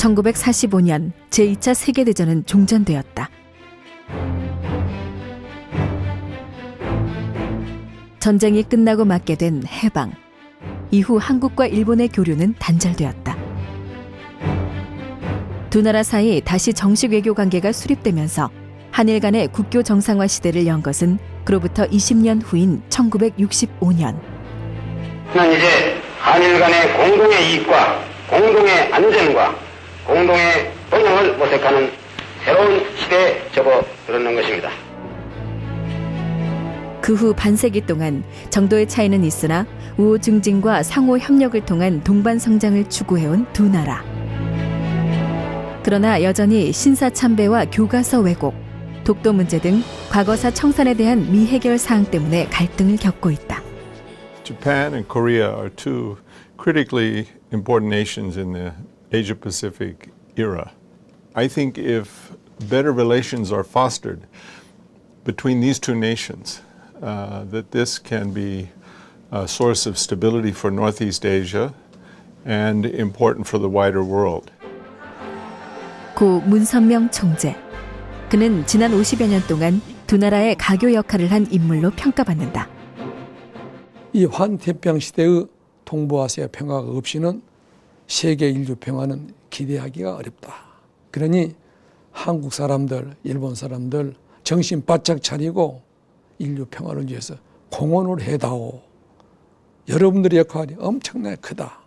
1945년 제2차 세계대전은 종전되었다. 전쟁이 끝나고 맞게 된 해방. 이후 한국과 일본의 교류는 단절되었다. 두 나라 사이 다시 정식 외교 관계가 수립되면서 한일 간의 국교 정상화 시대를 연 것은 그로부터 20년 후인 1965년. 는 이제 한일 간의 공동의 이익과 공동의 안전과 공동의 번영을 모색하는 새로운 시대에 접어들었는 것입니다. 그 후 반세기 동안 정도의 차이는 있으나 우호 증진과 상호 협력을 통한 동반 성장을 추구해온 두 나라. 그러나 여전히 신사참배와 교과서 왜곡, 독도 문제 등 과거사 청산에 대한 미해결 사항 때문에 갈등을 겪고 있다. Japan and Korea are two critically important nations in the Asia-Pacific era. I think if better relations are fostered between these two nations, that this can be a source of stability for Northeast Asia and important for the wider world. 고 문선명 총재. 그는 지난 50여 년 동안 두 나라의 가교 역할을 한 인물로 평가받는다. 이 환태평양 시대의 동북아시아 평화가 없이는 세계 인류 평화는 기대하기가 어렵다. 그러니 한국 사람들, 일본 사람들 정신 바짝 차리고 인류 평화를 위해서 공헌을 해다오. 여러분들의 역할이 엄청나게 크다.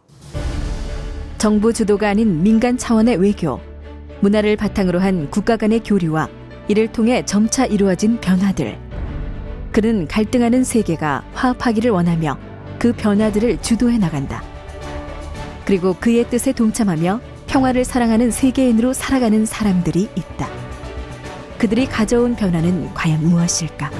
정부 주도가 아닌 민간 차원의 외교, 문화를 바탕으로 한 국가 간의 교류와 이를 통해 점차 이루어진 변화들. 그는 갈등하는 세계가 화합하기를 원하며 그 변화들을 주도해 나간다. 그리고 그의 뜻에 동참하며 평화를 사랑하는 세계인으로 살아가는 사람들이 있다. 그들이 가져온 변화는 과연 무엇일까?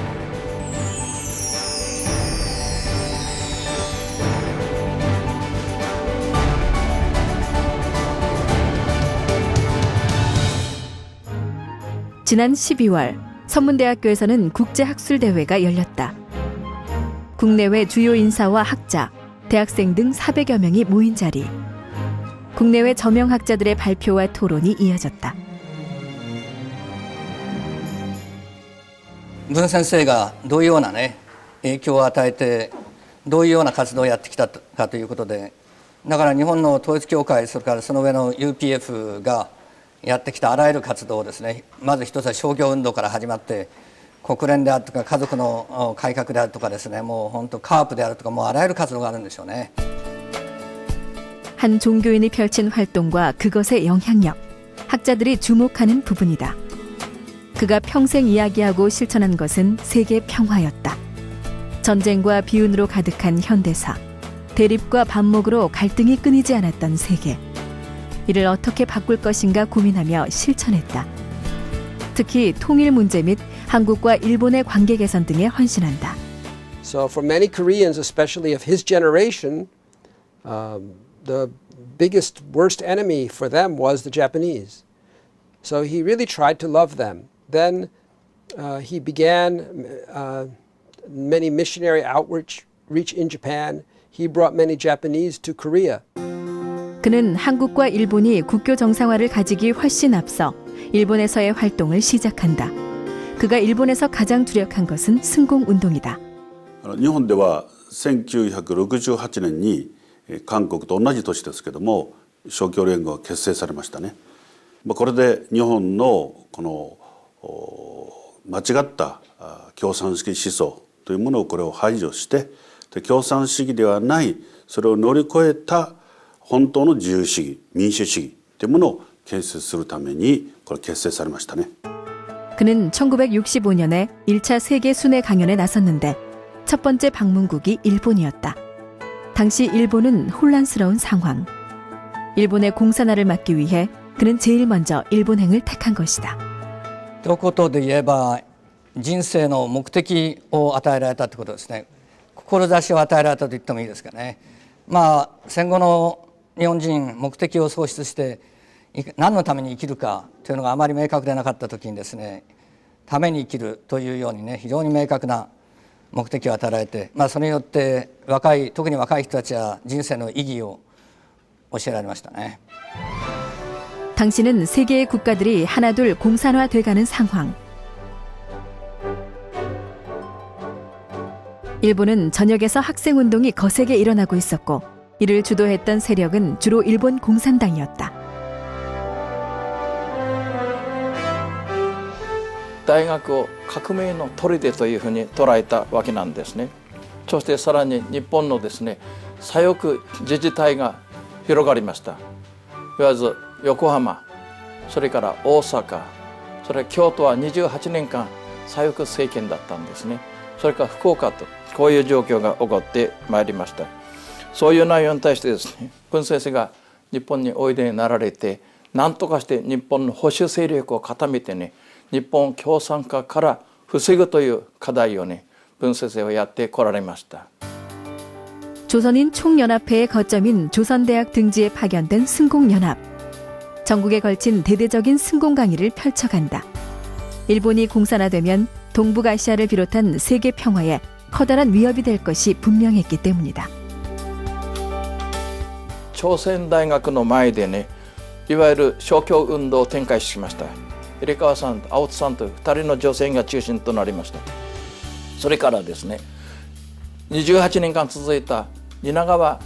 지난 12월 선문대학교에서는 국제학술대회가 열렸다. 국내외 주요 인사와 학자, 대학생 등 400여 명이 모인 자리. 국내외 저명학자들의 발표와 토론이 이어졌다. 文先生がどういうようなね影響を与えてどういうような活動をやってきたかということで、だから日本の統一教会、それからその上の UPF がやってきたあらゆる活動をですね、まず一つは商業運動から始まって国連であるとか家族の改革であるとかですね、もう本当カープであるとかもうあらゆる活動があるんでしょうね。 한 종교인이 펼친 활동과 그것의 영향력, 학자들이 주목하는 부분이다. 그가 평생 이야기하고 실천한 것은 세계 평화였다. 전쟁과 비운으로 가득한 현대사, 대립과 반목으로 갈등이 끊이지 않았던 세계. 이를 어떻게 바꿀 것인가 고민하며 실천했다. 특히 통일 문제 및 한국과 일본의 관계 개선 등에 헌신한다. So for many Koreans, especially of his generation, the biggest, worst enemy for them was the Japanese. So he really tried to love them. Then he began many missionary outreach in Japan. He brought many Japanese to Korea. 그는 한국과 일본이 국교 정상화를 가지기 훨씬 앞서 일본에서의 활동을 시작한다. 그가 일본에서 가장 주력한 것은 승공운동이다. 日本では1968年に韓国と同じ年ですけども勝共連合が結成されましたね。これで日本のこの間違った共産主義思想というものをこれを排除して共産主義ではないそれを乗り越えた本当の自由主義民主主義というものを建設するためにこれ結成されましたね。 그는 1965년에 1차 세계 순회 강연에 나섰는데 첫 번째 방문국이 일본이었다. 당시 일본은 혼란스러운 상황. 일본의 공산화를 막기 위해 그는 제일 먼저 일본행을 택한 것이다. ということで言えば人生の目的を与えられたということですね。志を与えられたと言ってもいいですかね。戦後の日本人目的を喪失して何のために生きるかというのがあまり明確でなかった時にですね、ために生きるというようにね非常に明確な目的を与えられて、それによって特に若い人たちは人生の意義を教えられましたね。 당시는 세계의 국가들이 하나둘 공산화돼가는 상황. 일본은 전역에서 학생운동이 거세게 일어나고 있었고 이를 주도했던 세력은 주로 일본 공산당이었다. 大学を革命の砦というふうに捉えたわけなんですね。そしてさらに日本のですね、左翼自治体が広がりました。いわゆる横浜、それから大阪、それから京都は28年間左翼政権だったんですね。それから福岡とこういう状況が起こってまいりました。そういう内容に対してですね、文先生が日本においでになられて、何とかして日本の保守勢力を固めてね、日本共産化から防ぐという課題をね、文先生はやってこられました。 조선인 총연합회의 거점인 조선대학 등지에 파견된 승공연합. 전국에 걸친 대대적인 승공 강의를 펼쳐간다. 일본이 공산화되면 동북아시아를 비롯한 세계 평화에 커다란 위협이 될 것이 분명했기 때문이다. 朝鮮大学の前でね、いわゆる勝共運動を展開しました。入川さんと青津さんという2人の女性が中心となりました。それからですね、28年間続いた蜷川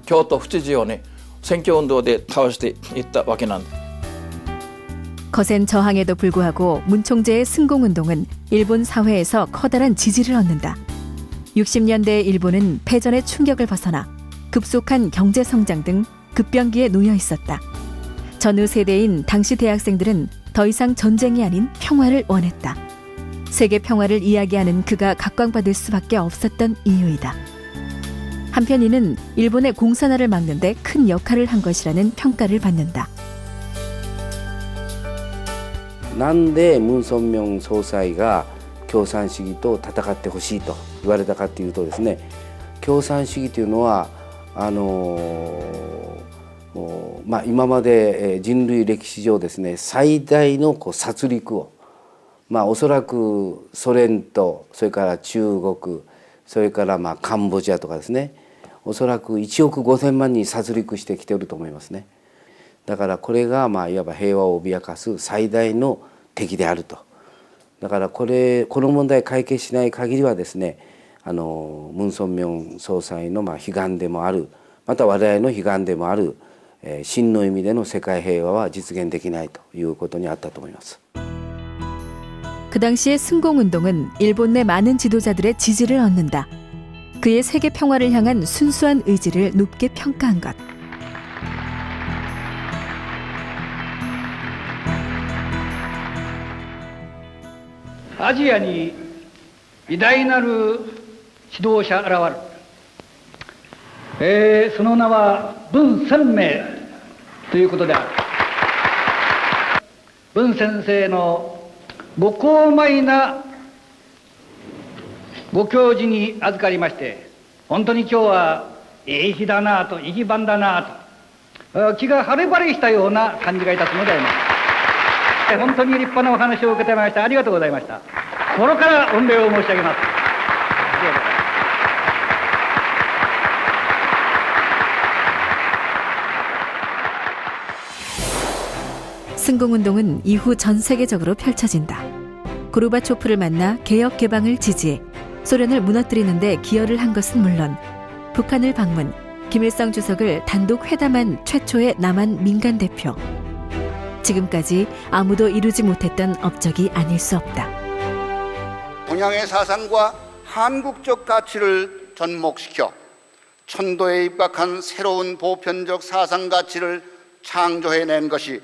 京都府知事をね、選挙運動で倒していったわけなんです。 거센 저항에도 불구하고 문총재의 승공운동은 일본 사회에서 커다란 지지를 얻는다. 60년대의 일본은 패전의 충격을 벗어나 급속한 경제성장 등 급변기에 놓여 있었다. 전후 세대인 당시 대학생들은 더 이상 전쟁이 아닌 평화를 원했다. 세계 평화를 이야기하는 그가 각광받을 수밖에 없었던 이유이다. 한편 이는 일본의 공산화를 막는 데 큰 역할을 한 것이라는 평가를 받는다. なんでムン・ソンミョン総裁が共産主義と戦ってほしいと言われたかというとですね、共産主義というのは今まで人類歴史上ですね、最大の殺戮を、おそらくソ連とそれから中国、それからカンボジアとかですね、おそらく1億5,000万人殺戮してきていると思いますね。だからこれがいわば平和を脅かす最大の敵であると。だからこの問題解決しない限りはですね、ムン・ソンミョン総裁の悲願でもある、また我々の悲願でもある真の意味での世界平和は実現できないということにあったと思います。 그 당시의 승공운동은 일본 내 많은 지도자들의 지지를 얻는다. 그의 세계 평화를 향한 순수한 의지를 높게 평가한 것. 아시아に偉大なる指導者現る。その名は文鮮明ということである。文先生のご高邁なご教示に預かりまして、本当に今日はいい日だなと、いい日番だなと、気が晴れ晴れしたような感じがいたすのであります。本当に立派なお話を受けてまいました。ありがとうございました。心から御礼を申し上げます。 승공운동은 이후 전 세계적으로 펼쳐진다. 고르바초프를 만나 개혁 개방을 지지해 소련을 무너뜨리는 데 기여를 한 것은 물론 북한을 방문, 김일성 주석을 단독 회담한 최초의 남한 민간 대표. 지금까지 아무도 이루지 못했던 업적이 아닐 수 없다. 동양의 사상과 한국적 가치를 접목시켜 천도에 입각한 새로운 보편적 사상 가치를 창조해낸 것이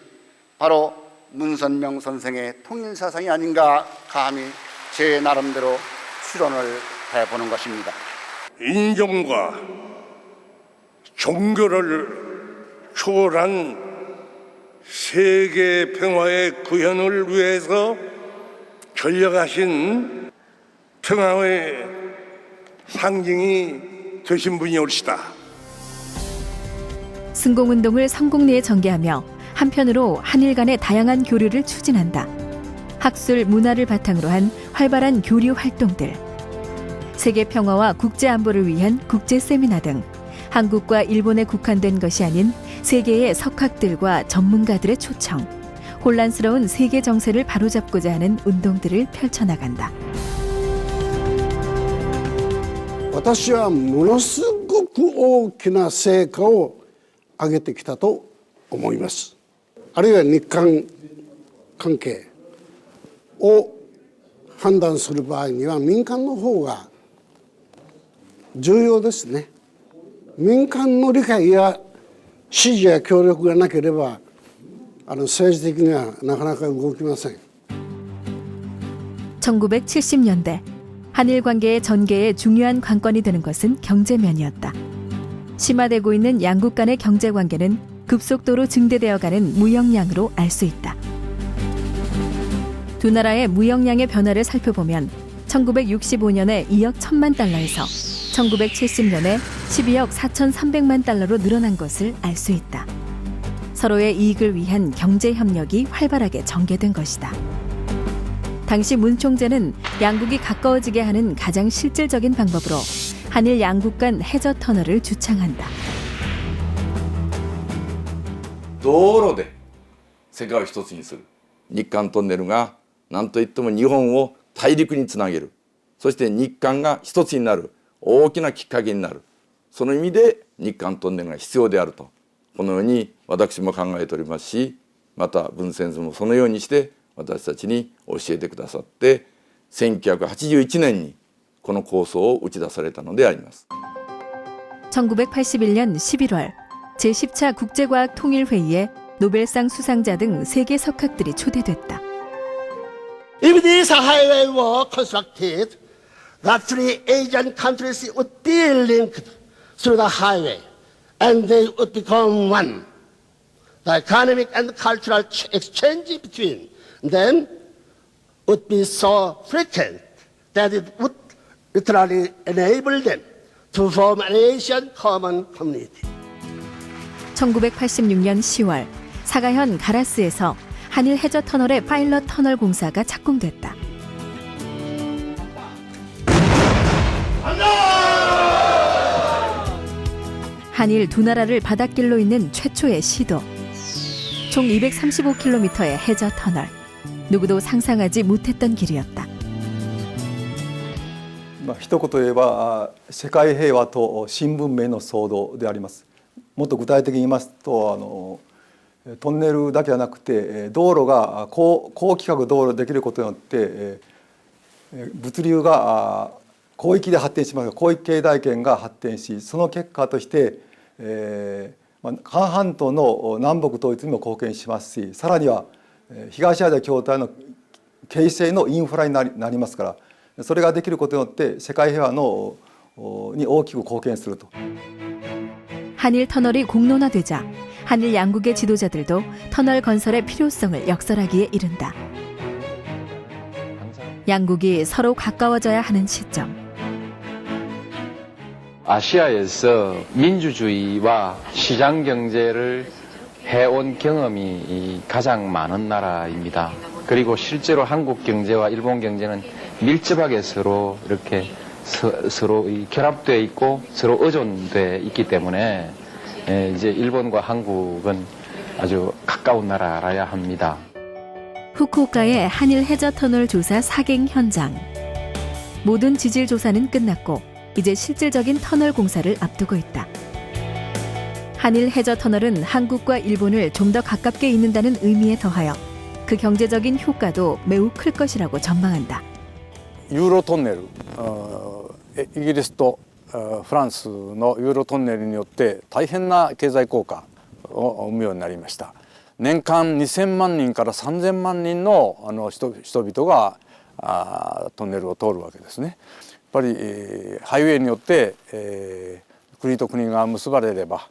바로 문선명 선생의 통일사상이 아닌가 감히 제 나름대로 추론을 해보는 것입니다. 인종과 종교를 초월한 세계 평화의 구현을 위해서 전력하신 평화의 상징이 되신 분이 옳시다. 승공운동을 성공리에 전개하며 한편으로 한일 간의 다양한 교류를 추진한다. 학술, 문화를 바탕으로 한 활발한 교류 활동들. 세계 평화와 국제 안보를 위한 국제 세미나 등 한국과 일본에 국한된 것이 아닌 세계의 석학들과 전문가들의 초청, 혼란스러운 세계 정세를 바로잡고자 하는 운동들을 펼쳐나간다. 私はものすごく大きな成果を上げてきたと思います。あるいは日韓関係を判断する場合には民間の方が重要ですね。民間の理解や支持や協力がなければ政治的にはなかなか動きません。 1970년대 한일 관계의 전개에 중요한 관건이 되는 것은 경제면이었다. 심화되고 있는 양국 간의 경제 관계는 급속도로 증대되어가는 무역량으로 알 수 있다. 두 나라의 무역량의 변화를 살펴보면 1965년에 2억 1천만 달러에서 1970년에 12억 4,300만 달러로 늘어난 것을 알 수 있다. 서로의 이익을 위한 경제 협력이 활발하게 전개된 것이다. 당시 문 총재는 양국이 가까워지게 하는 가장 실질적인 방법으로 한일 양국 간 해저 터널을 주창한다. 道路で世界を一つにする日韓トンネルが何といっても日本を大陸につなげる、そして日韓が一つになる大きなきっかけになる、その意味で日韓トンネルが必要であると、このように私も考えておりますし、また文先生もそのようにして私たちに教えてくださって、1981年にこの構想を打ち出されたのであります。 1981년 11월 제10차 국제과학통일회의에 노벨상 수상자 등 세계 석학들이 초대됐다. If this highway were constructed, the three Asian countries would be linked through the highway, and they would become one. The economic and cultural exchange between them would be so frequent that it would literally enable them to form an Asian common community. 1986년 10월 사가현 가라스에서 한일 해저 터널의 파일럿 터널 공사가 착공됐다. 한일 두 나라를 바닷길로 잇는 최초의 시도. 총 235km의 해저 터널. 누구도 상상하지 못했던 길이었다. 一言言えば世界平和と新文明の騒動であります。もっと具体的に言いますとトンネルだけじゃなくて道路が高規格道路できることによって物流が広域で発展しますが、広域経済圏が発展し、その結果として韓半島の南北統一にも貢献しますし、さらには東アジア共同体の形成のインフラになりますから、それができることによって世界平和に大きく貢献すると。 한일 터널이 공론화되자 한일 양국의 지도자들도 터널 건설의 필요성을 역설하기에 이른다. 양국이 서로 가까워져야 하는 시점. 아시아에서 민주주의와 시장 경제를 해온 경험이 가장 많은 나라입니다. 그리고 실제로 한국 경제와 일본 경제는 밀접하게 서로 이렇게 서로 결합되어 있고 서로 의존되어 있기 때문에 이제 일본과 한국은 아주 가까운 나라라야 합니다. 후쿠오카의 한일 해저 터널 조사 사갱 현장. 모든 지질 조사는 끝났고 이제 실질적인 터널 공사를 앞두고 있다. 한일 해저 터널은 한국과 일본을 좀 더 가깝게 잇는다는 의미에 더하여 그 경제적인 효과도 매우 클 것이라고 전망한다. ユーロトンネル、イギリスとフランスのユーロトンネルによって大変な経済効果を生むようになりました。年間2000万人から3000万人の人々がトンネルを通るわけですね。やっぱりハイウェイによって国と国が結ばれれば、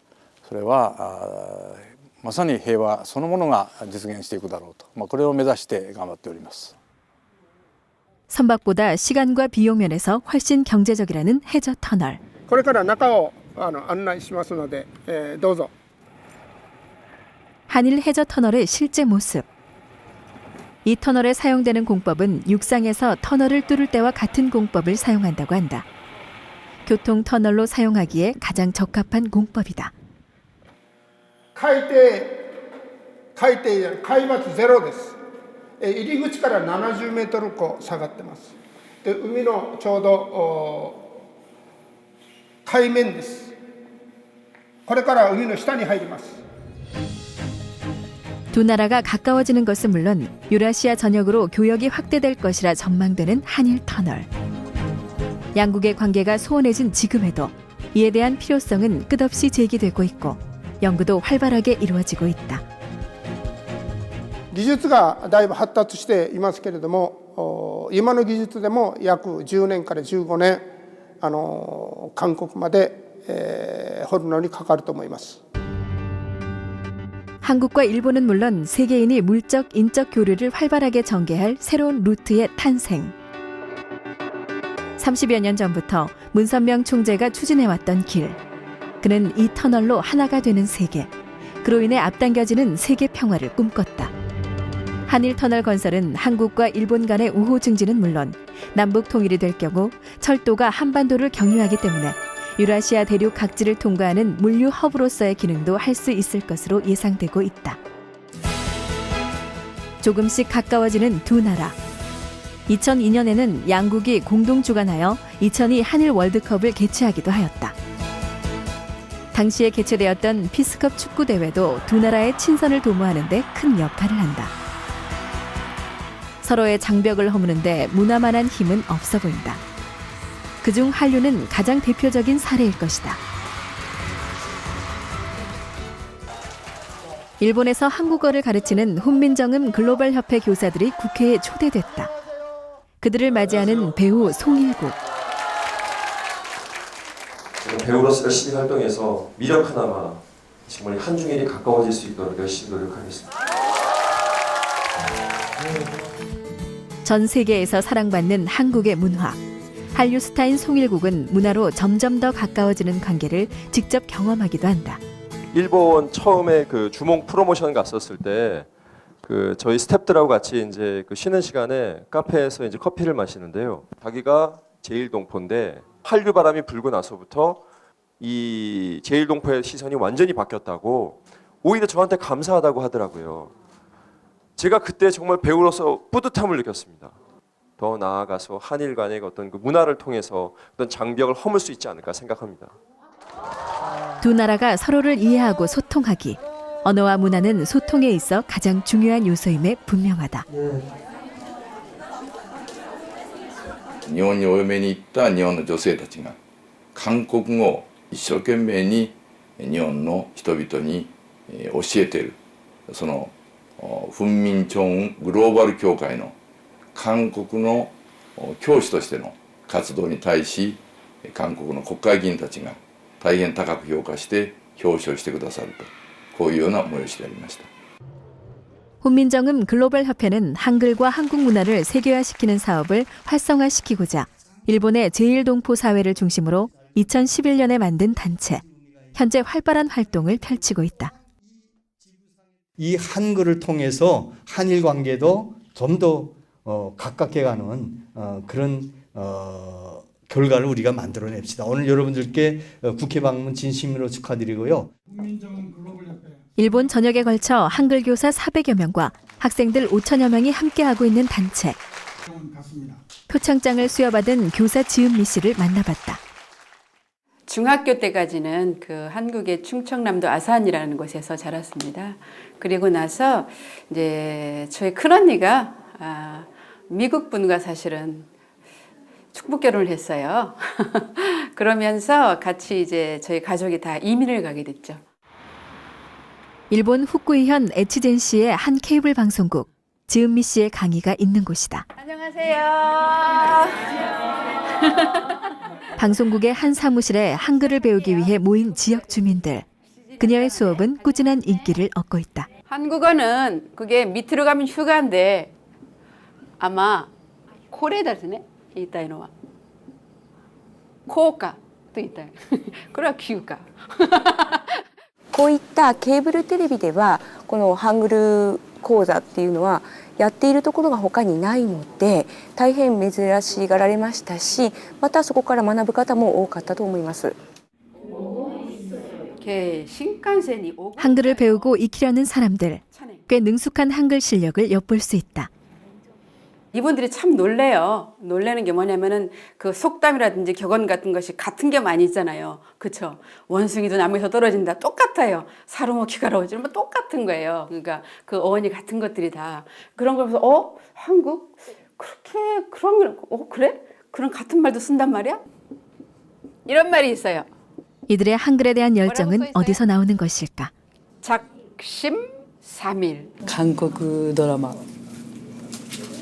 それはまさに平和そのものが実現していくだろうと、これを目指して頑張っております。 선박보다 시간과 비용 면에서 훨씬 경제적이라는 해저 터널. これから中を案内しますので、どうぞ. 한일 해저 터널의 실제 모습. 이 터널에 사용되는 공법은 육상에서 터널을 뚫을 때와 같은 공법을 사용한다고 한다. 교통 터널로 사용하기에 가장 적합한 공법이다. 海抜ゼロです。入り口から70メートル下がってます。で、海のちょうど海面です。これから海の下に入ります。 두 나라가 가까워지는 것은 물론 유라시아 전역으로 교역이 확대될 것이라 전망되는 한일 터널. 양국의 관계가 소원해진 지금에도 이에 대한 필요성은 끝없이 제기되고 있고 연구도 활발하게 이루어지고 있다. 技術がだいぶ発達していますけれども、今の技術でも約10年から15年韓国まで、掘るのにかかると思います。 한국과 일본은 물론 세계인이 물적, 인적 교류를 활발하게 전개할 새로운 루트의 탄생. 30여 년 전부터 문선명 총재가 추진해왔던 길. 그는 이 터널로 하나가 되는 세계. 그로 인해 앞당겨지는 세계 평화를 꿈꿨다. 한일 터널 건설은 한국과 일본 간의 우호 증진은 물론 남북 통일이 될 경우 철도가 한반도를 경유하기 때문에 유라시아 대륙 각지를 통과하는 물류 허브로서의 기능도 할 수 있을 것으로 예상되고 있다. 조금씩 가까워지는 두 나라. 2002년에는 양국이 공동 주관하여 2002 한일 월드컵을 개최하기도 하였다. 당시에 개최되었던 피스컵 축구 대회도 두 나라의 친선을 도모하는 데 큰 역할을 한다. 서로의 장벽을 허무는데 무나만한 힘은 없어 보인다. 그중 한류는 가장 대표적인 사례일 것이다. 일본에서 한국어를 가르치는 훈민정음 글로벌 협회 교사들이 국회에 초대됐다. 그들을 맞이하는 배우 송일국. 배우로서 열심히 활동해서 미력 하나마 정말 한중일이 가까워질 수 있도록 열심히 노력하겠습니다. 전 세계에서 사랑받는 한국의 문화. 한류 스타인 송일국은 문화로 점점 더 가까워지는 관계를 직접 경험하기도 한다. 일본 처음에 그 주몽 프로모션 갔었을 때 그 저희 스태프들하고 같이 이제 그 쉬는 시간에 카페에서 이제 커피를 마시는데요. 자기가 제일동포인데 한류 바람이 불고 나서부터 이 제일동포의 시선이 완전히 바뀌었다고 오히려 저한테 감사하다고 하더라고요. 제가 그때 정말 배우로서 뿌듯함을 느꼈습니다. 더 나아가서 한일 간의 어떤 그 문화를 통해서 어떤 장벽을 허물 수 있지 않을까 생각합니다. 두 나라가 서로를 이해하고 소통하기. 언어와 문화는 소통에 있어 가장 중요한 요소임에 분명하다. 日本にお嫁に行った日本の女性たちが韓国語を一生懸命に日本の人々に教えているその훈민정グローバル協会の韓国の教師としての活動に対し韓国の国会議員たちが大変高く評価して表彰してくださるとこういうような催しでありました。 훈민정음 글로벌 협회는 한글과 한국 문화를 세계화시키는 사업을 활성화시키고자 일본의 제일동포 사회를 중심으로 2011년에 만든 단체. 현재 활발한 활동을 펼치고 있다. 이 한글을 통해서 한일 관계도 좀 더 가깝게가는 그런 결과를 우리가 만들어냅시다. 오늘 여러분들께 국회 방문 진심으로 축하드리고요. 일본 전역에 걸쳐 한글 교사 400여 명과 학생들 5천여 명이 함께하고 있는 단체. 표창장을 수여받은 교사 지은미 씨를 만나봤다. 중학교 때까지는 그 한국의 충청남도 아산이라는 곳에서 자랐습니다. 그리고 나서 이제 저희 큰언니가 미국 분과 사실은 축복 결혼을 했어요. 그러면서 같이 이제 저희 가족이 다 이민을 가게 됐죠. 일본 후쿠이현 에치젠시의 한 케이블 방송국, 지은미 씨의 강의가 있는 곳이다. 안녕하세요. 방송국의 한 사무실에 한글을 배우기 위해 모인 지역 주민들. 그녀의 수업은 꾸준한 인기를 얻고 있다. 한국어는 그게 밑으로 가면 휴가인데 아마 코레다스네 이따이노와 코가 또 이따. 그래 휴가. こういったケーブルテレビではこのハングル講座っていうのはやっているところが他にないので大変珍しがられましたしまたそこから学ぶ方も多かったと思います。 한글을 배우고 익히려는 사람들, 꽤 능숙한 한글 실력을 엿볼 수 있다. 이분들이 참 놀래요. 놀래는 게 뭐냐면은 그 속담이라든지 격언 같은 것이 같은 게 많이 있잖아요. 그렇죠? 원숭이도 나무에서 떨어진다. 똑같아요. 사로먹기 가라오지 뭐 똑같은 거예요. 그러니까 그 어원이 같은 것들이 다 그런 걸 보면서 한국 그렇게 그런 그래? 그런 같은 말도 쓴단 말이야? 이런 말이 있어요. 이들의 한글에 대한 열정은 어디서 나오는 것일까? 작심삼일. 한국 드라마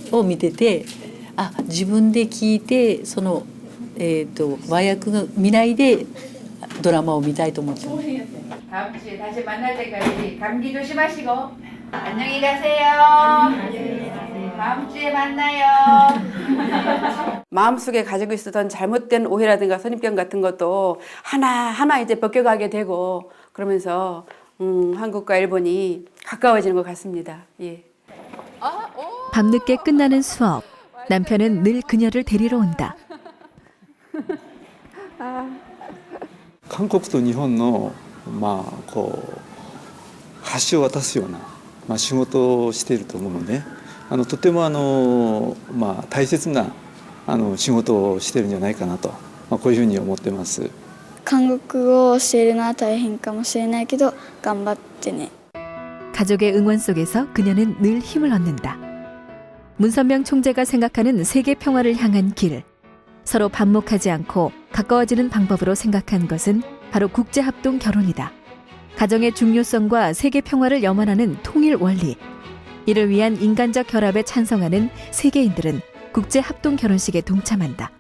を見てて、自分で聞いてその和訳が見ないでドラマを見たいと思ってます。 다음 주에 다시 만날 때까지 감기 조심하시고 안녕히 가세요. 다음 주에 만나요. 마음속에 가지고 있었던 잘못된 오해라든가 선입견 같은 것도 하나하나 이제 벗겨가게 되고 그러면서 한국과 일본이 가까워지는 것 같습니다. 예. 밤늦게 끝나는 수업. 남편은 늘 그녀를 데리러 온다. 韓国と日本のこう橋を渡すような、仕事をしていると思うので、とても大切な仕事をしているんじゃないかなと、こういうふうに思ってます。韓国語を教えるのは大変かもしれないけど頑張ってね。 가족의 응원 속에서 그녀는 늘 힘을 얻는다. 문선명 총재가 생각하는 세계 평화를 향한 길. 서로 반목하지 않고 가까워지는 방법으로 생각한 것은 바로 국제합동 결혼이다. 가정의 중요성과 세계 평화를 염원하는 통일 원리. 이를 위한 인간적 결합에 찬성하는 세계인들은 국제합동 결혼식에 동참한다.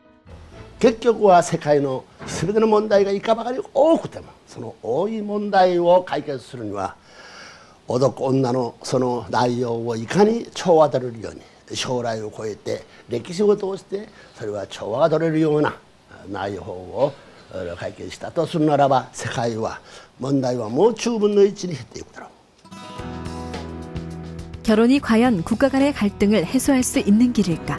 結局は世界の全ての問題がいかばかり多くてもその多い問題を解決するには男女のその内容をいかに調和取れるように将来を超えて歴史を通してそれは調和が取れるような内容を解決したとするならば世界は問題はもう10分の1に減っていくだろう。 결혼이 과연 국가 간의 갈등을 해소할 수 있는 길일까?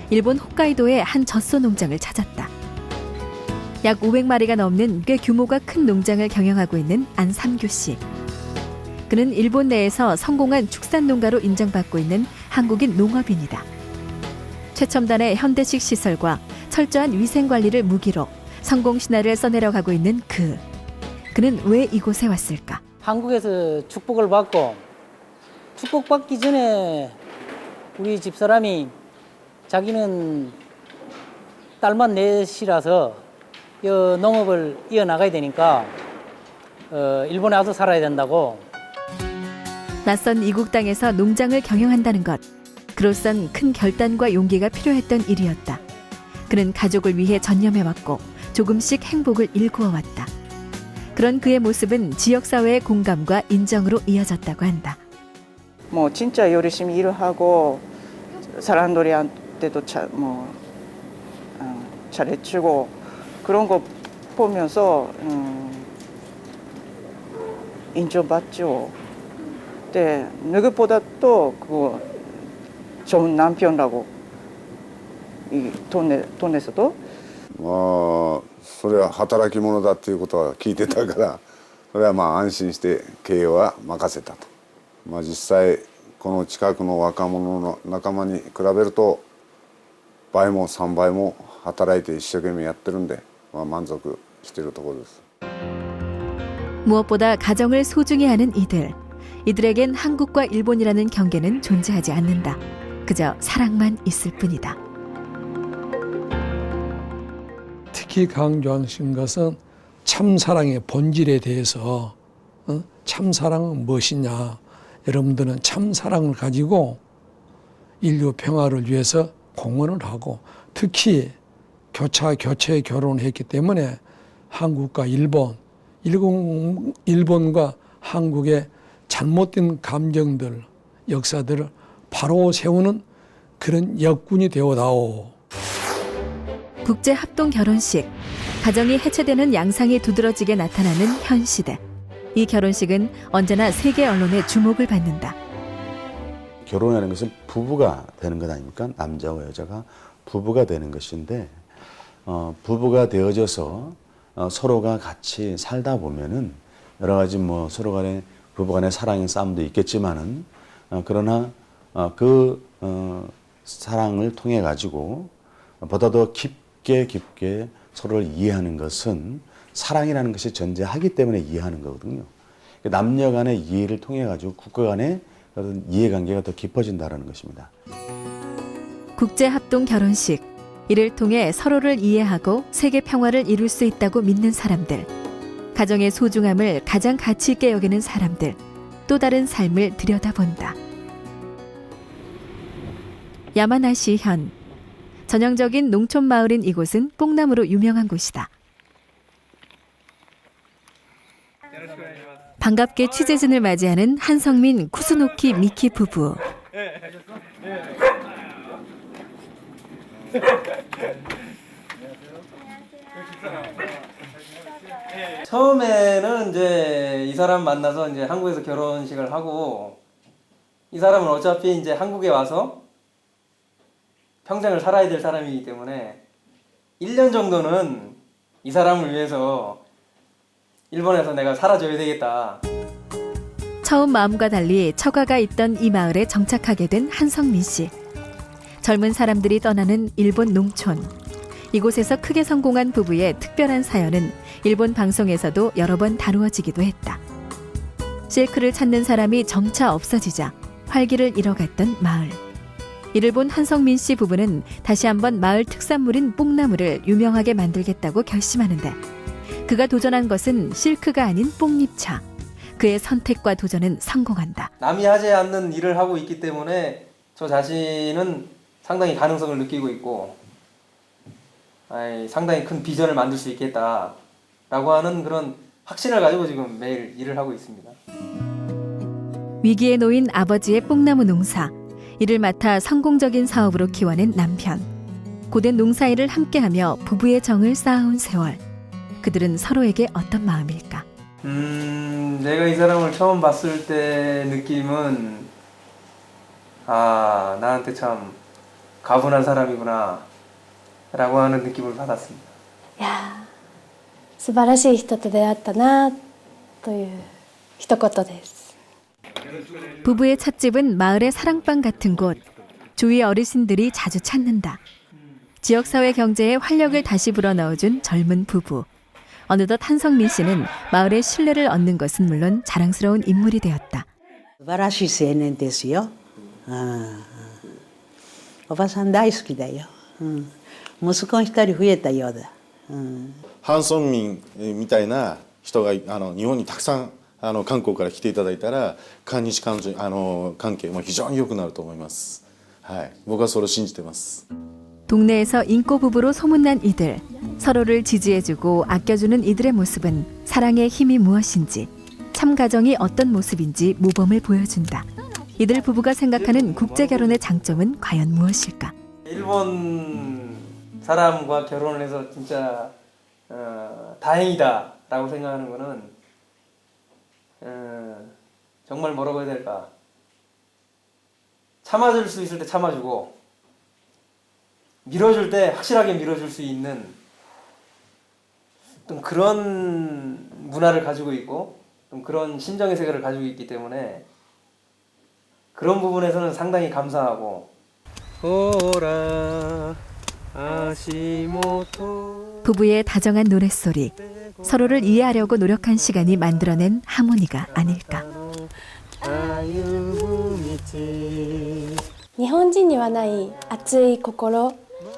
일본 홋카이도의 한 젖소 농장을 찾았다. 약 500마리가 넘는 꽤 규모가 큰 농장을 경영하고 있는 안삼규 씨. 그는 일본 내에서 성공한 축산 농가로 인정받고 있는 한국인 농업인이다. 최첨단의 현대식 시설과 철저한 위생 관리를 무기로 성공 신화를 써내려가고 있는 그는 왜 이곳에 왔을까? 한국에서 축복을 받고 축복받기 전에 우리 집사람이 자기는 딸만 넷이라서 농업을 이어나가야 되니까 일본에 와서 살아야 된다고. 낯선 이국 땅에서 농장을 경영한다는 것. 그로선 큰 결단과 용기가 필요했던 일이었다. 그는 가족을 위해 전념해왔고 조금씩 행복을 일구어왔다. 그런 그의 모습은 지역사회의 공감과 인정으로 이어졌다고 한다. 진짜 열심히 일을 하고 사람들한테도 잘해주고 그런 거 보면서 인정받죠. 네, 누구보다 또 좋은 남편이라고 이 돈에서도 それは働き者だっていうことは聞いてたからそれは安心して経営は任せたと。実際この近くの若者の仲間に比べると倍も3倍も働いて一生懸命やってるんで満足しているところです。 무엇보다 가정을 소중히 하는 이들에겐 한국과 일본이라는 경계는 존재하지 않는다. 그저 사랑만 있을 뿐이다. 특히 강조하신 것은 참사랑의 본질에 대해서 참사랑은 무엇이냐. 여러분들은 참사랑을 가지고 인류 평화를 위해서 공헌을 하고 특히 교체 결혼을 했기 때문에 한국과 일본과 한국의 잘못된 감정들, 역사들을 바로 세우는 그런 역군이 되어다오. 국제합동 결혼식. 가정이 해체되는 양상이 두드러지게 나타나는 현 시대. 이 결혼식은 언제나 세계 언론의 주목을 받는다. 결혼이라는 것은 부부가 되는 것 아닙니까? 남자와 여자가 부부가 되는 것인데 부부가 되어져서 서로가 같이 살다 보면은 여러 가지 뭐 서로 간에 부부 간의 사랑의 싸움도 있겠지만은 그러나 그 사랑을 통해 가지고 보다 더 깊게 서로를 이해하는 것은 사랑이라는 것이 존재하기 때문에 이해하는 거거든요. 남녀 간의 이해를 통해 가지고 국가 간의 어떤 이해관계가 더 깊어진다는 것입니다. 국제합동 결혼식, 이를 통해 서로를 이해하고 세계 평화를 이룰 수 있다고 믿는 사람들, 가정의 소중함을 가장 가치 있게 여기는 사람들, 또 다른 삶을 들여다본다. 야마나시현, 전형적인 농촌 마을인 이곳은 뽕나무로 유명한 곳이다. 반갑게 취재진을 맞이하는 한성민, 쿠스노키 미키 부부. 처음에는 이제 이 사람 만나서 이제 한국에서 결혼식을 하고, 이 사람은 어차피 이제 한국에 와서 평생을 살아야 될 사람이기 때문에 1년 정도는 이 사람을 위해서 일본에서 내가 살아줘야 되겠다. 처음 마음과 달리 처가가 있던 이 마을에 정착하게 된 한성민 씨. 젊은 사람들이 떠나는 일본 농촌. 이곳에서 크게 성공한 부부의 특별한 사연은 일본 방송에서도 여러 번 다루어지기도 했다. 실크를 찾는 사람이 점차 없어지자 활기를 잃어갔던 마을. 이를 본 한성민 씨 부부는 다시 한번 마을 특산물인 뽕나무를 유명하게 만들겠다고 결심하는데, 그가 도전한 것은 실크가 아닌 뽕잎차. 그의 선택과 도전은 성공한다. 남이 하지 않는 일을 하고 있기 때문에 저 자신은 상당히 가능성을 느끼고 있고, 상당히 큰 비전을 만들 수 있겠다라고 하는 그런 확신을 가지고 지금 매일 일을 하고 있습니다. 위기에 놓인 아버지의 뽕나무 농사. 이를 맡아 성공적인 사업으로 키워낸 남편. 고된 농사일을 함께하며 부부의 정을 쌓아온 세월. 그들은 서로에게 어떤 마음일까? 내가 이 사람을 처음 봤을 때 느낌은, 나한테 참 가분한 사람이구나 라고 하는 느낌을 받았습니다. いや素晴らしい人と出会ったなという一言です。 부부의 찻집은 마을의 사랑방 같은 곳. 주위 어르신들이 자주 찾는다. 지역사회 경제에 활력을 다시 불어넣어준 젊은 부부. 어느덧 한성민 씨는 마을의 신뢰를 얻는 것은 물론 자랑스러운 인물이 되었다. 素晴らしい青年ですよ。おばさん大好きだよ。息子が一人増えたようだ。ハンソンミンみたいな人が日本にたくさん韓国から来ていただいたら韓日関係も非常に良くなると思います。はい、僕はそれを信じてます。 동네에서 인꼬 부부로 소문난 이들. 서로를 지지해주고 아껴주는 이들의 모습은 사랑의 힘이 무엇인지, 참 가정이 어떤 모습인지 모범을 보여준다. 이들 부부가 생각하는 국제 결혼의 장점은 과연 무엇일까? 일본 사람과 결혼을 해서 진짜 다행이다라고 생각하는 거는 정말 뭐라고 해야 될까? 참아줄 수 있을 때 참아주고, 밀어줄 때 확실하게 밀어줄 수 있는 좀 그런 문화를 가지고 있고, 좀 그런 심정의 세계를 가지고 있기 때문에 그런 부분에서는 상당히 감사하고. 부부의 다정한 노랫소리, 서로를 이해하려고 노력한 시간이 만들어낸 하모니가 아닐까. 日本人にはない熱い心、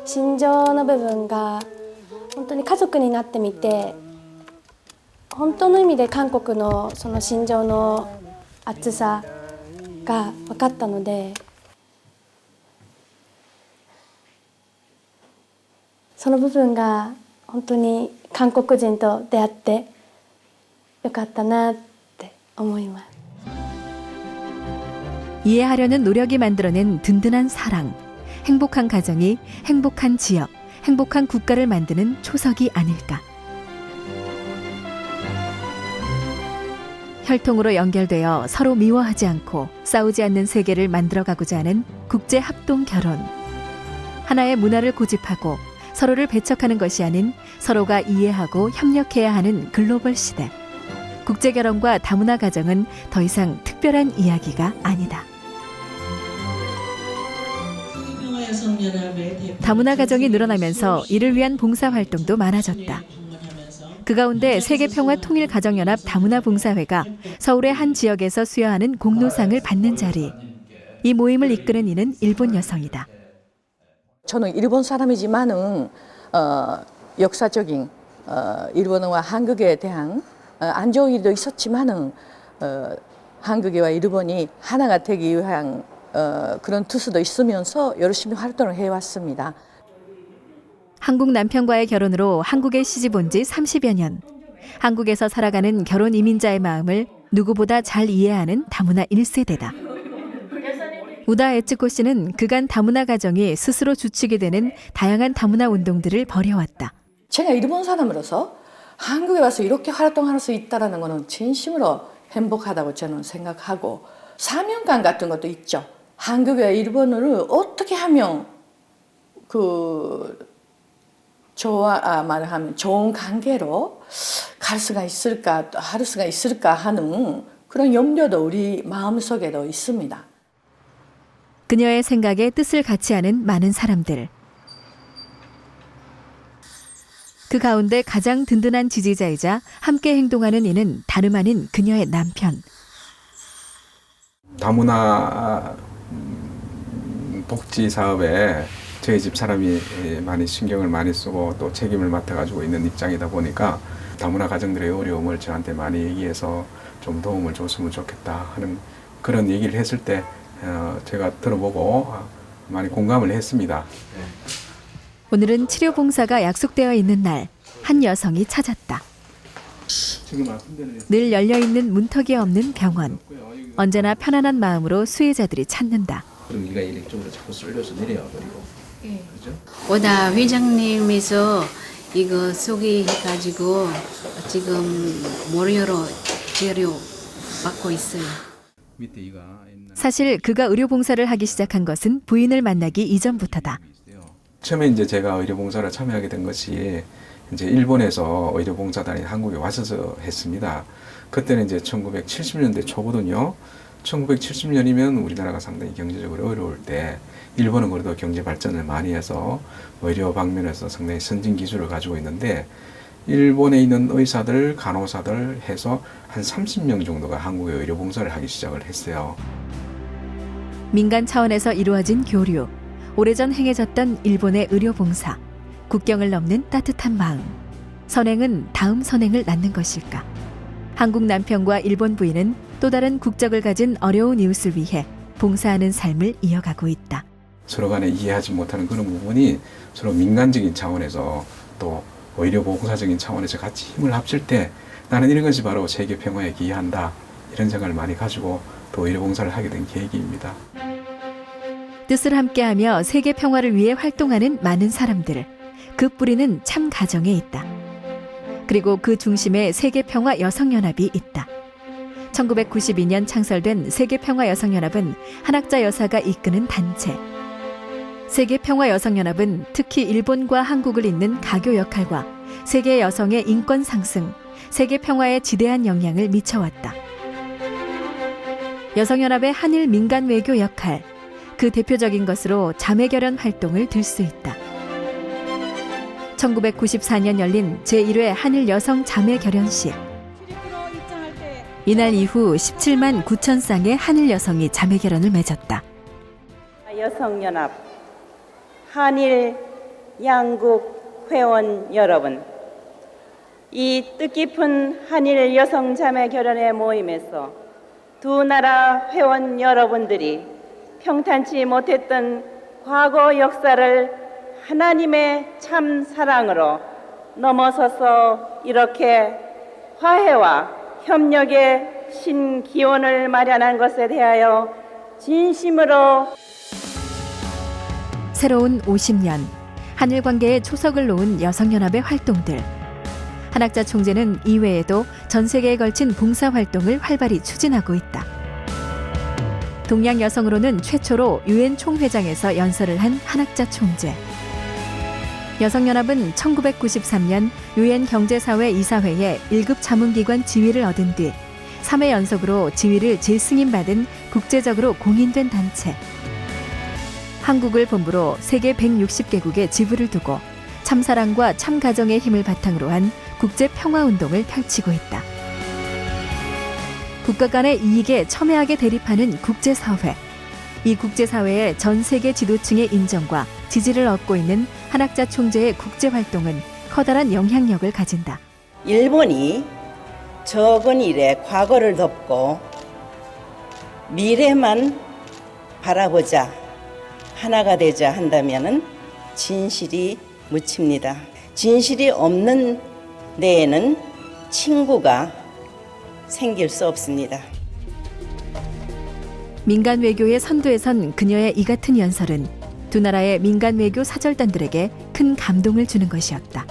心情の部分が本当に家族になってみて、本当の意味で韓国のその心情の熱さが分かったので、その部分が本当に韓国人と出会ってよかったなって思います。 이해하려는 노력이 만들어낸 든든한 사랑, 행복한 가정이 행복한 지역, 행복한 국가를 만드는 초석이 아닐까. 혈통으로 연결되어 서로 미워하지 않고 싸우지 않는 세계를 만들어가고자 하는 국제 합동 결혼. 하나의 문화를 고집하고 서로를 배척하는 것이 아닌 서로가 이해하고 협력해야 하는 글로벌 시대. 국제결혼과 다문화 가정은 더 이상 특별한 이야기가 아니다. 다문화 가정이 늘어나면서 이를 위한 봉사활동도 많아졌다. 그 가운데 세계평화통일가정연합 다문화 봉사회가 서울의 한 지역에서 수여하는 공로상을 받는 자리. 이 모임을 이끄는 이는 일본 여성이다. 저는 일본 사람이지만은 역사적인 일본과 한국에 대한 안 좋은 일도 있었지만은 한국과 일본이 하나가 되기 위한 그런 뜻도 있으면서 열심히 활동을 해왔습니다. 한국 남편과의 결혼으로 한국에 시집 온 지 30여 년. 한국에서 살아가는 결혼 이민자의 마음을 누구보다 잘 이해하는 다문화 1세대다. 우다 에츠코 씨는 그간 다문화 가정이 스스로 주축이 되는 다양한 다문화 운동들을 벌여왔다. 제가 일본 사람으로서 한국에 와서 이렇게 활동할 수 있다는 것은 진심으로 행복하다고 저는 생각하고 사명감 같은 것도 있죠. 한국과 일본을 어떻게 하면 말하면 좋은 관계로 갈 수가 있을까, 할 수가 있을까 하는 그런 염려도 우리 마음속에도 있습니다. 그녀의 생각에 뜻을 같이 하는 많은 사람들. 그 가운데 가장 든든한 지지자이자 함께 행동하는 이는 다름 아닌 그녀의 남편. 다문화 복지 사업에 저희 집 사람이 많이 신경을 많이 쓰고 또 책임을 맡아가지고 있는 입장이다 보니까 다문화 가정들의 어려움을 저한테 많이 얘기해서 좀 도움을 줬으면 좋겠다 하는 그런 얘기를 했을 때 제가 들어보고 많이 공감을 했습니다. 오늘은 치료 봉사가 약속되어 있는 날, 한 여성이 찾았다. 늘 열려있는 문턱이 없는 병원. 언제나 편안한 마음으로 수혜자들이 찾는다. 그럼 네가 이쪽으로 자꾸 쏠려서 내려와 버리고. 그죠? 오다 회장님에서 이거 소개해가지고 지금 무료로 치료 받고 있어요. 사실 그가 의료봉사를 하기 시작한 것은 부인을 만나기 이전부터다. 처음에 이제 제가 의료봉사를 참여하게 된 것이 이제 일본에서 의료봉사단이 한국에 와서 했습니다. 그때는 이제 1970년대 초거든요. 1970년이면 우리나라가 상당히 경제적으로 어려울 때 일본은 그래도 경제 발전을 많이 해서 의료 방면에서 상당히 선진 기술을 가지고 있는데 일본에 있는 의사들, 간호사들 해서 한 30명 정도가 한국에 의료봉사를 하기 시작을 했어요. 민간 차원에서 이루어진 교류, 오래전 행해졌던 일본의 의료봉사, 국경을 넘는 따뜻한 마음. 선행은 다음 선행을 낳는 것일까? 한국 남편과 일본 부인은 또 다른 국적을 가진 어려운 이웃을 위해 봉사하는 삶을 이어가고 있다. 서로 간에 이해하지 못하는 그런 부분이 서로 민간적인 차원에서 또 의료봉사적인 차원에서 같이 힘을 합칠 때 나는 이런 것이 바로 세계 평화에 기여한다. 이런 생각을 많이 가지고 또 의료봉사를 하게 된 계기입니다. 뜻을 함께하며 세계 평화를 위해 활동하는 많은 사람들. 그 뿌리는 참 가정에 있다. 그리고 그 중심에 세계평화 여성연합이 있다. 1992년 창설된 세계평화여성연합은 한학자 여사가 이끄는 단체. 세계평화여성연합은 특히 일본과 한국을 잇는 가교 역할과 세계 여성의 인권 상승, 세계 평화에 지대한 영향을 미쳐왔다. 여성연합의 한일 민간 외교 역할, 그 대표적인 것으로 자매결연 활동을 들 수 있다. 1994년 열린 제1회 한일 여성 자매결연식. 이날 이후 17만 9천 쌍의 한일 여성이 자매결연을 맺었다. 여성연합, 한일 양국 회원 여러분, 이 뜻깊은 한일 여성 자매결연의 모임에서 두 나라 회원 여러분들이 평탄치 못했던 과거 역사를 하나님의 참 사랑으로 넘어서서 이렇게 화해와 협력의 신기원을 마련한 것에 대하여 진심으로 새로운 50년, 한일 관계에 초석을 놓은 여성연합의 활동들. 한학자 총재는 이외에도 전 세계에 걸친 봉사활동을 활발히 추진하고 있다. 동양 여성으로는 최초로 유엔 총회장에서 연설을 한 한학자 총재. 여성연합은 1993년 유엔 경제사회 이사회의 1급 자문기관 지위를 얻은 뒤 3회 연속으로 지위를 재승인받은 국제적으로 공인된 단체. 한국을 본부로 세계 160개국에 지부를 두고 참사랑과 참가정의 힘을 바탕으로 한 국제평화운동을 펼치고 있다. 국가 간의 이익에 첨예하게 대립하는 국제사회. 이 국제사회의 전 세계 지도층의 인정과 지지를 얻고 있는 한학자 총재의 국제활동은 커다란 영향력을 가진다. 일본이 적은 일에 과거를 덮고 미래만 바라보자, 하나가 되자 한다면은 진실이 묻힙니다. 진실이 없는 데에는 친구가 생길 수 없습니다. 민간 외교의 선두에 선 그녀의 이 같은 연설은 두 나라의 민간 외교 사절단들에게 큰 감동을 주는 것이었다.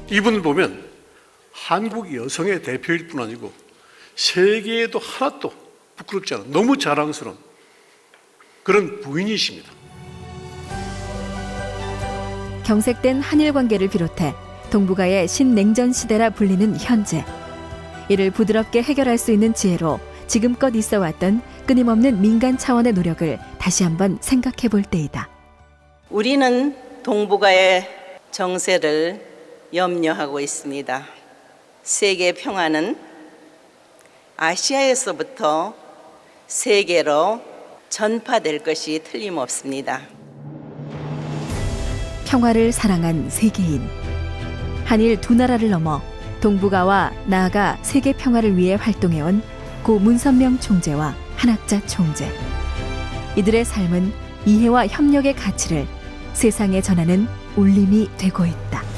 이분을 보면 한국 여성의 대표일 뿐 아니고 세계에도 하나도 부끄럽지 않은 너무 자랑스러운 그런 부인이십니다. 경색된 한일 관계를 비롯해 동북아의 신냉전 시대라 불리는 현재. 이를 부드럽게 해결할 수 있는 지혜로 지금껏 있어왔던 끊임없는 민간 차원의 노력을 다시 한번 생각해 볼 때이다. 우리는 동북아의 정세를 염려하고 있습니다. 세계 평화는 아시아에서부터 세계로 전파될 것이 틀림없습니다. 평화를 사랑한 세계인. 한일 두 나라를 넘어 동북아와 나아가 세계 평화를 위해 활동해온 고 문선명 총재와 한학자 총재. 이들의 삶은 이해와 협력의 가치를 세상에 전하는 울림이 되고 있다.